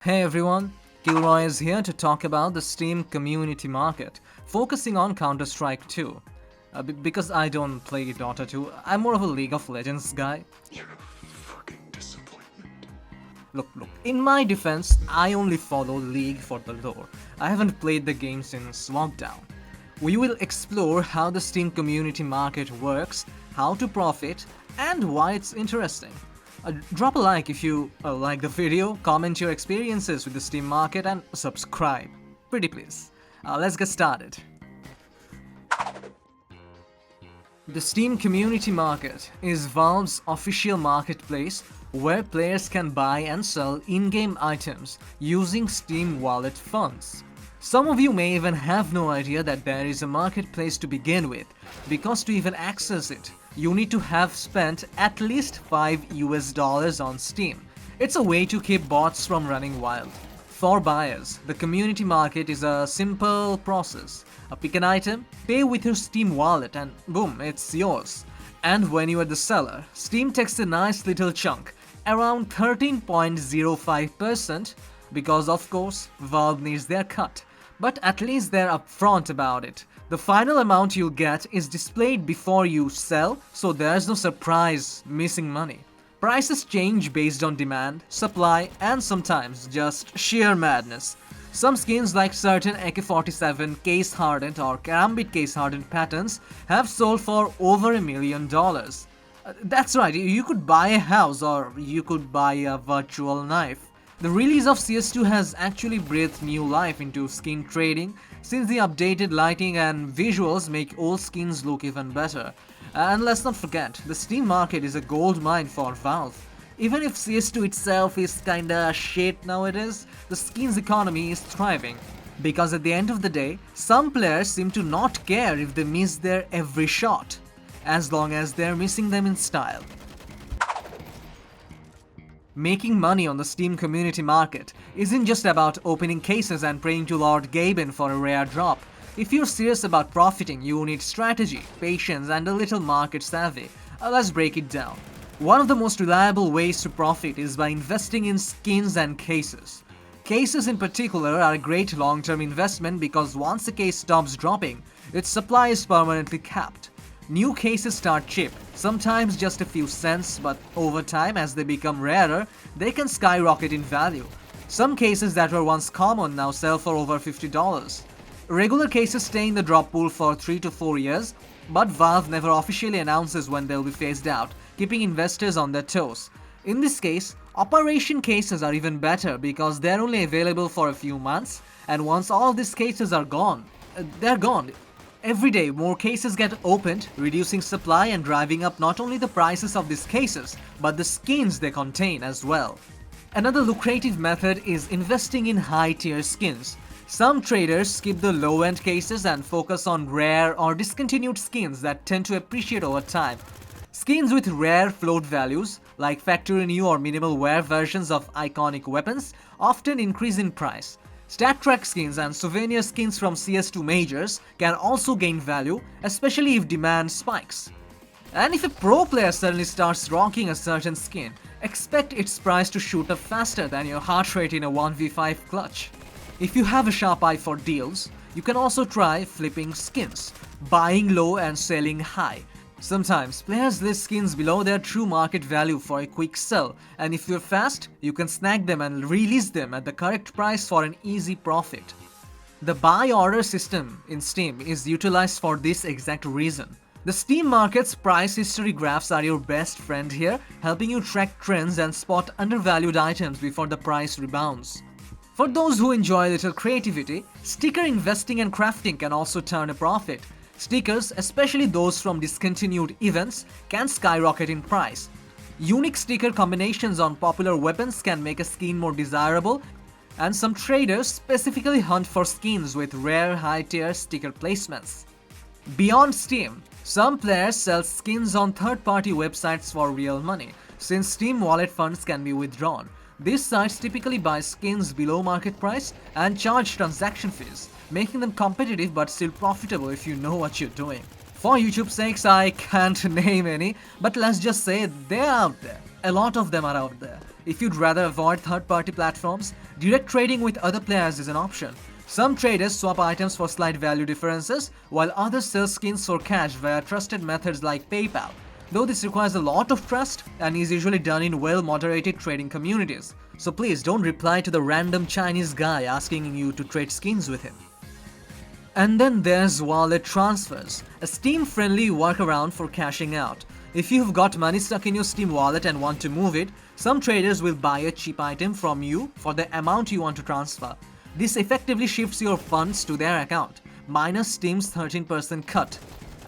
Hey everyone, Kilroy is here to talk about the Steam community market, focusing on Counter-Strike 2. Because I don't play Dota 2, I'm more of a League of Legends guy. You're a fucking disappointment. Look, in my defense, I only follow League for the lore. I haven't played the game since lockdown. We will explore how the Steam community market works, how to profit, and why it's interesting. Drop a like if you like the video, comment your experiences with the Steam market, and subscribe. Pretty please. Let's get started. The Steam community market is Valve's official marketplace where players can buy and sell in-game items using Steam wallet funds. Some of you may even have no idea that there is a marketplace to begin with, because to even access it, you need to have spent at least $5 on Steam. It's a way to keep bots from running wild. For buyers, the community market is a simple process. Pick an item, pay with your Steam wallet, and boom, it's yours. And when you are the seller, Steam takes a nice little chunk, around 13.05%, because of course, Valve needs their cut. But at least they're upfront about it. The final amount you'll get is displayed before you sell, so there's no surprise missing money. Prices change based on demand, supply, and sometimes just sheer madness. Some skins like certain AK-47 case-hardened or Karambit case-hardened patterns have sold for over $1 million. That's right, you could buy a house or you could buy a virtual knife. The release of CS2 has actually breathed new life into skin trading, since the updated lighting and visuals make old skins look even better. And let's not forget, the Steam market is a gold mine for Valve. Even if CS2 itself is kinda shit nowadays, the skins economy is thriving. Because at the end of the day, some players seem to not care if they miss their every shot, as long as they're missing them in style. Making money on the Steam community market isn't just about opening cases and praying to Lord Gaben for a rare drop. If you're serious about profiting, you need strategy, patience, and a little market savvy. Let's break it down. One of the most reliable ways to profit is by investing in skins and cases. Cases in particular are a great long-term investment because once a case stops dropping, its supply is permanently capped. New cases start cheap, sometimes just a few cents, but over time as they become rarer, they can skyrocket in value. Some cases that were once common now sell for over $50. Regular cases stay in the drop pool for 3 to 4 years, but Valve never officially announces when they'll be phased out, keeping investors on their toes. In this case, operation cases are even better because they're only available for a few months, and once all these cases are gone, they're gone. Every day, more cases get opened, reducing supply and driving up not only the prices of these cases, but the skins they contain as well. Another lucrative method is investing in high-tier skins. Some traders skip the low-end cases and focus on rare or discontinued skins that tend to appreciate over time. Skins with rare float values, like factory new or minimal wear versions of iconic weapons, often increase in price. Stat track skins and souvenir skins from CS2 majors can also gain value, especially if demand spikes. And if a pro player suddenly starts rocking a certain skin, expect its price to shoot up faster than your heart rate in a 1v5 clutch. If you have a sharp eye for deals, you can also try flipping skins, buying low and selling high. Sometimes players list skins below their true market value for a quick sell, and if you're fast, you can snag them and release them at the correct price for an easy profit. The buy order system in Steam is utilized for this exact reason. The Steam market's price history graphs are your best friend here, helping you track trends and spot undervalued items before the price rebounds. For those who enjoy a little creativity, sticker investing and crafting can also turn a profit. Stickers, especially those from discontinued events, can skyrocket in price. Unique sticker combinations on popular weapons can make a skin more desirable, and some traders specifically hunt for skins with rare high-tier sticker placements. Beyond Steam, some players sell skins on third-party websites for real money, since Steam wallet funds can be withdrawn. These sites typically buy skins below market price and charge transaction fees, making them competitive but still profitable if you know what you're doing. For YouTube's sakes, I can't name any, but let's just say they're out there. A lot of them are out there. If you'd rather avoid third-party platforms, direct trading with other players is an option. Some traders swap items for slight value differences, while others sell skins for cash via trusted methods like PayPal. Though this requires a lot of trust and is usually done in well-moderated trading communities. So please don't reply to the random Chinese guy asking you to trade skins with him. And then there's wallet transfers, a Steam-friendly workaround for cashing out. If you've got money stuck in your Steam wallet and want to move it, some traders will buy a cheap item from you for the amount you want to transfer. This effectively shifts your funds to their account, minus Steam's 13% cut.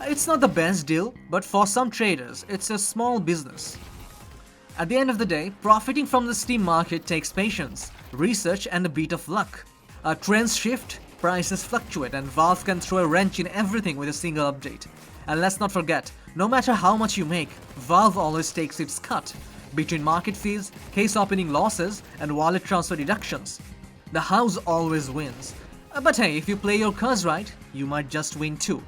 It's not the best deal, but for some traders, it's a small business. At the end of the day, profiting from the Steam market takes patience, research, and a bit of luck. Trends shift, prices fluctuate, and Valve can throw a wrench in everything with a single update. And let's not forget, no matter how much you make, Valve always takes its cut between market fees, case opening losses, and wallet transfer deductions. The house always wins. But hey, if you play your cards right, you might just win too.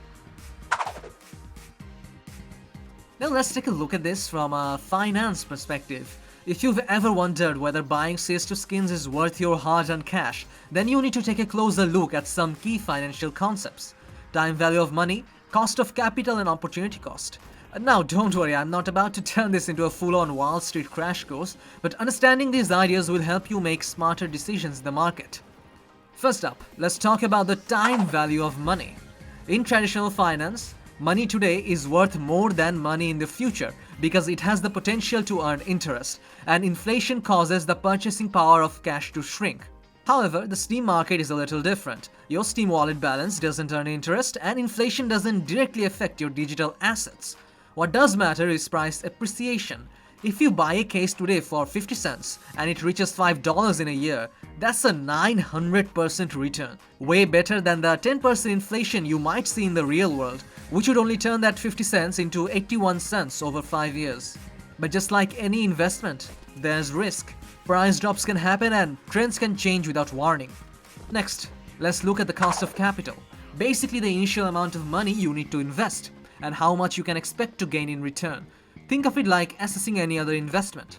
Now let's take a look at this from a finance perspective. If you've ever wondered whether buying CS2 skins is worth your hard-earned cash, then you need to take a closer look at some key financial concepts. Time value of money, cost of capital, and opportunity cost. Now don't worry, I'm not about to turn this into a full-on Wall Street crash course, but understanding these ideas will help you make smarter decisions in the market. First up, let's talk about the time value of money. In traditional finance, money today is worth more than money in the future because it has the potential to earn interest, and inflation causes the purchasing power of cash to shrink. However, the Steam market is a little different. Your Steam wallet balance doesn't earn interest, and inflation doesn't directly affect your digital assets. What does matter is price appreciation. If you buy a case today for 50 cents and it reaches $5 in a year, that's a 900% return. Way better than the 10% inflation you might see in the real world, which would only turn that 50 cents into 81 cents over 5 years. But just like any investment, there's risk. Price drops can happen and trends can change without warning. Next, let's look at the cost of capital. Basically the initial amount of money you need to invest and how much you can expect to gain in return. Think of it like assessing any other investment.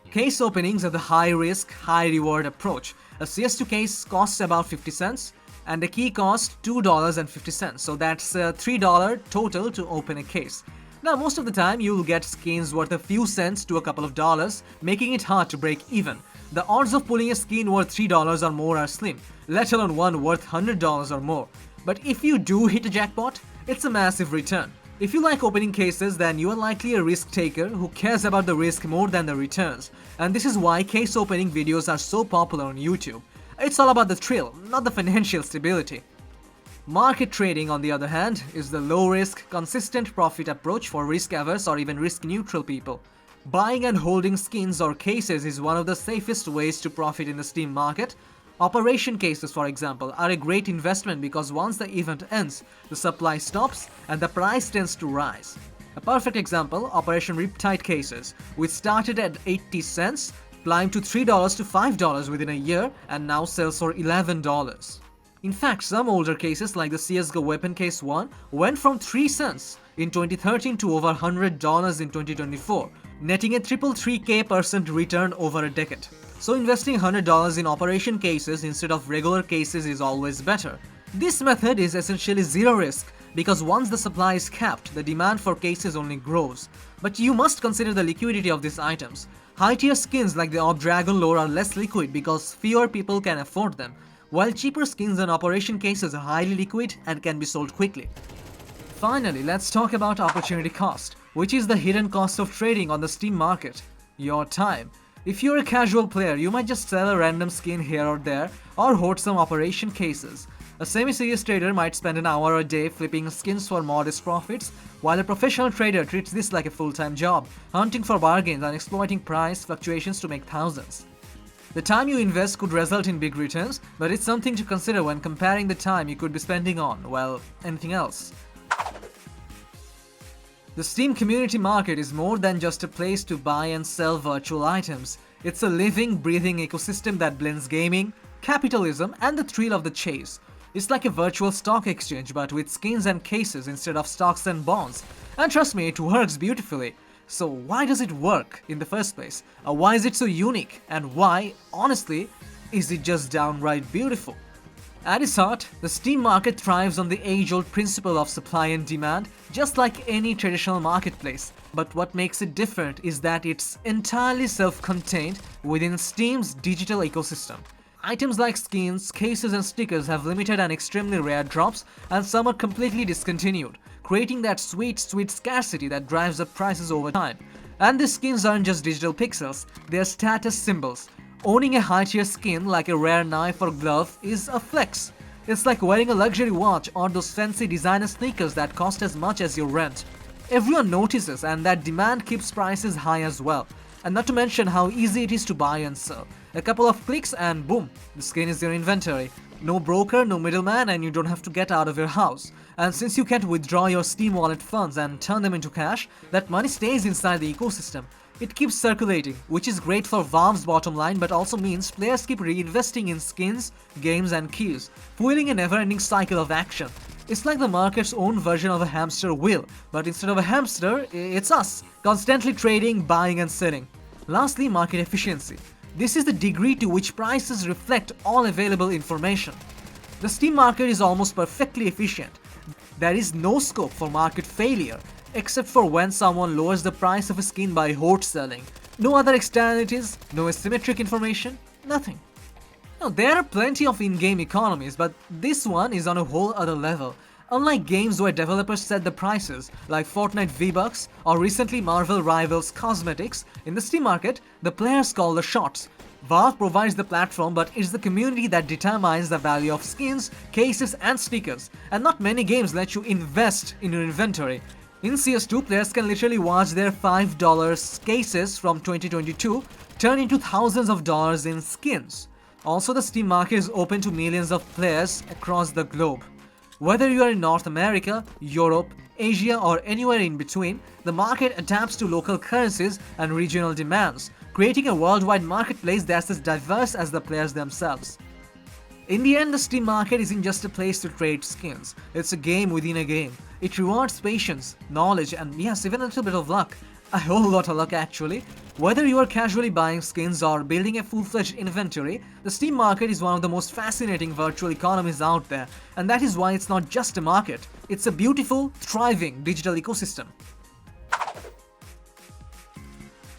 Case openings are the high-risk, high-reward approach. A CS2 case costs about 50 cents and the key costs $2.50, so that's $3 total to open a case. Now most of the time you'll get skins worth a few cents to a couple of dollars, making it hard to break even. The odds of pulling a skin worth $3 or more are slim, let alone one worth $100 or more. But if you do hit a jackpot, it's a massive return. If you like opening cases, then you are likely a risk taker who cares about the risk more than the returns. And this is why case opening videos are so popular on YouTube. It's all about the thrill, not the financial stability. Market trading, on the other hand, is the low-risk, consistent profit approach for risk-averse or even risk-neutral people. Buying and holding skins or cases is one of the safest ways to profit in the Steam market. Operation cases, for example, are a great investment because once the event ends, the supply stops and the price tends to rise. A perfect example, Operation Riptide cases, which started at 80 cents, climbed to $3 to $5 within a year and now sells for $11. In fact, some older cases like the CSGO Weapon Case 1 went from 3 cents in 2013 to over $100 in 2024, netting a 333% return over a decade. So investing $100 in operation cases instead of regular cases is always better. This method is essentially zero risk because once the supply is capped, the demand for cases only grows. But you must consider the liquidity of these items. High-tier skins like the Orb Dragon lore are less liquid because fewer people can afford them, while cheaper skins and operation cases are highly liquid and can be sold quickly. Finally, let's talk about opportunity cost, which is the hidden cost of trading on the Steam market. Your time. If you're a casual player, you might just sell a random skin here or there, or hoard some operation cases. A semi-serious trader might spend an hour a day flipping skins for modest profits, while a professional trader treats this like a full-time job, hunting for bargains and exploiting price fluctuations to make thousands. The time you invest could result in big returns, but it's something to consider when comparing the time you could be spending on, well, anything else. The Steam community market is more than just a place to buy and sell virtual items. It's a living, breathing ecosystem that blends gaming, capitalism, and the thrill of the chase. It's like a virtual stock exchange but with skins and cases instead of stocks and bonds. And trust me, it works beautifully. So why does it work in the first place? Why is it so unique? And why, honestly, is it just downright beautiful? At its heart, the Steam market thrives on the age-old principle of supply and demand, just like any traditional marketplace. But what makes it different is that it's entirely self-contained within Steam's digital ecosystem. Items like skins, cases and stickers have limited and extremely rare drops, and some are completely discontinued, creating that sweet scarcity that drives up prices over time. And these skins aren't just digital pixels, they're status symbols. Owning a high-tier skin like a rare knife or glove is a flex. It's like wearing a luxury watch or those fancy designer sneakers that cost as much as your rent. Everyone notices, and that demand keeps prices high as well. And not to mention how easy it is to buy and sell. A couple of clicks and boom, the skin is your inventory. No broker, no middleman, and you don't have to get out of your house. And since you can't withdraw your Steam wallet funds and turn them into cash, that money stays inside the ecosystem. It keeps circulating, which is great for Valve's bottom line but also means players keep reinvesting in skins, games and keys, fueling a never-ending cycle of action. It's like the market's own version of a hamster wheel, but instead of a hamster, it's us, constantly trading, buying and selling. Lastly, market efficiency. This is the degree to which prices reflect all available information. The Steam market is almost perfectly efficient. There is no scope for market failure, except for when someone lowers the price of a skin by hoard selling. No other externalities, no asymmetric information, nothing. Now, there are plenty of in-game economies, but this one is on a whole other level. Unlike games where developers set the prices, like Fortnite V-Bucks or recently Marvel Rivals Cosmetics, in the Steam market, the players call the shots. Valve provides the platform, but it's the community that determines the value of skins, cases and stickers, and not many games let you invest in your inventory. In CS2, players can literally watch their $5 cases from 2022 turn into thousands of dollars in skins. Also, the Steam market is open to millions of players across the globe. Whether you are in North America, Europe, Asia or anywhere in between, the market adapts to local currencies and regional demands, creating a worldwide marketplace that's as diverse as the players themselves. In the end, the Steam market isn't just a place to trade skins, it's a game within a game. It rewards patience, knowledge and yes, even a little bit of luck. A whole lot of luck actually. Whether you are casually buying skins or building a full-fledged inventory, the Steam market is one of the most fascinating virtual economies out there, and that is why it's not just a market, it's a beautiful, thriving digital ecosystem.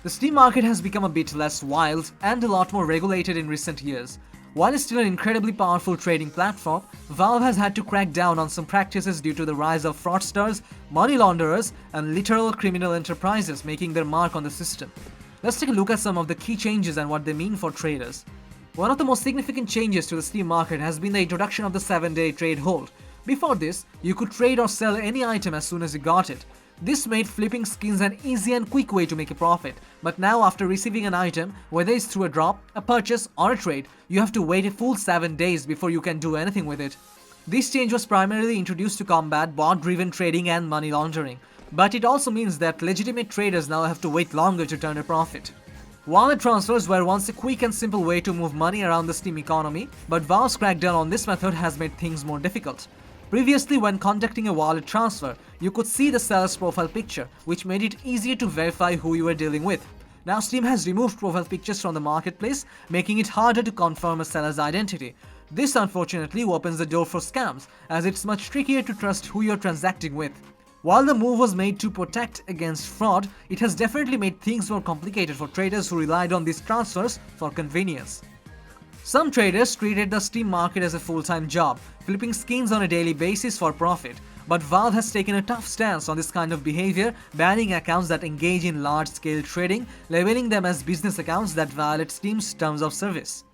The Steam market has become a bit less wild and a lot more regulated in recent years. While it's still an incredibly powerful trading platform, Valve has had to crack down on some practices due to the rise of fraudsters, money launderers, and literal criminal enterprises making their mark on the system. Let's take a look at some of the key changes and what they mean for traders. One of the most significant changes to the Steam market has been the introduction of the 7-day trade hold. Before this, you could trade or sell any item as soon as you got it. This made flipping skins an easy and quick way to make a profit, but now after receiving an item, whether it's through a drop, a purchase or a trade, you have to wait a full 7 days before you can do anything with it. This change was primarily introduced to combat bot-driven trading and money laundering, but it also means that legitimate traders now have to wait longer to turn a profit. Wallet transfers were once a quick and simple way to move money around the Steam economy, but Valve's crackdown on this method has made things more difficult. Previously, when conducting a wallet transfer, you could see the seller's profile picture, which made it easier to verify who you were dealing with. Now Steam has removed profile pictures from the marketplace, making it harder to confirm a seller's identity. This unfortunately opens the door for scams, as it's much trickier to trust who you're transacting with. While the move was made to protect against fraud, it has definitely made things more complicated for traders who relied on these transfers for convenience. Some traders treated the Steam market as a full-time job, flipping skins on a daily basis for profit. But Valve has taken a tough stance on this kind of behavior, banning accounts that engage in large-scale trading, labeling them as business accounts that violate Steam's terms of service.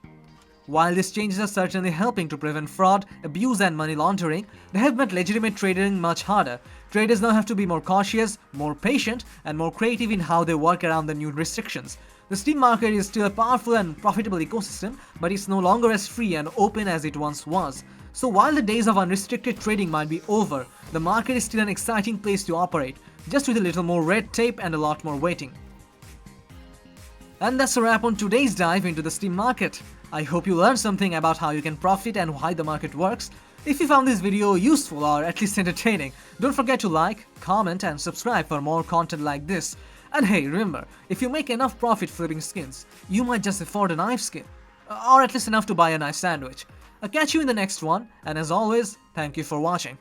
While these changes are certainly helping to prevent fraud, abuse and money laundering, they have made legitimate trading much harder. Traders now have to be more cautious, more patient, and more creative in how they work around the new restrictions. The Steam market is still a powerful and profitable ecosystem, but it's no longer as free and open as it once was. So while the days of unrestricted trading might be over, the market is still an exciting place to operate, just with a little more red tape and a lot more waiting. And that's a wrap on today's dive into the Steam market. I hope you learned something about how you can profit and why the market works. If you found this video useful or at least entertaining, don't forget to like, comment and subscribe for more content like this. And hey, remember, if you make enough profit flipping skins, you might just afford a knife skin. Or at least enough to buy a nice sandwich. I'll catch you in the next one, and as always, thank you for watching.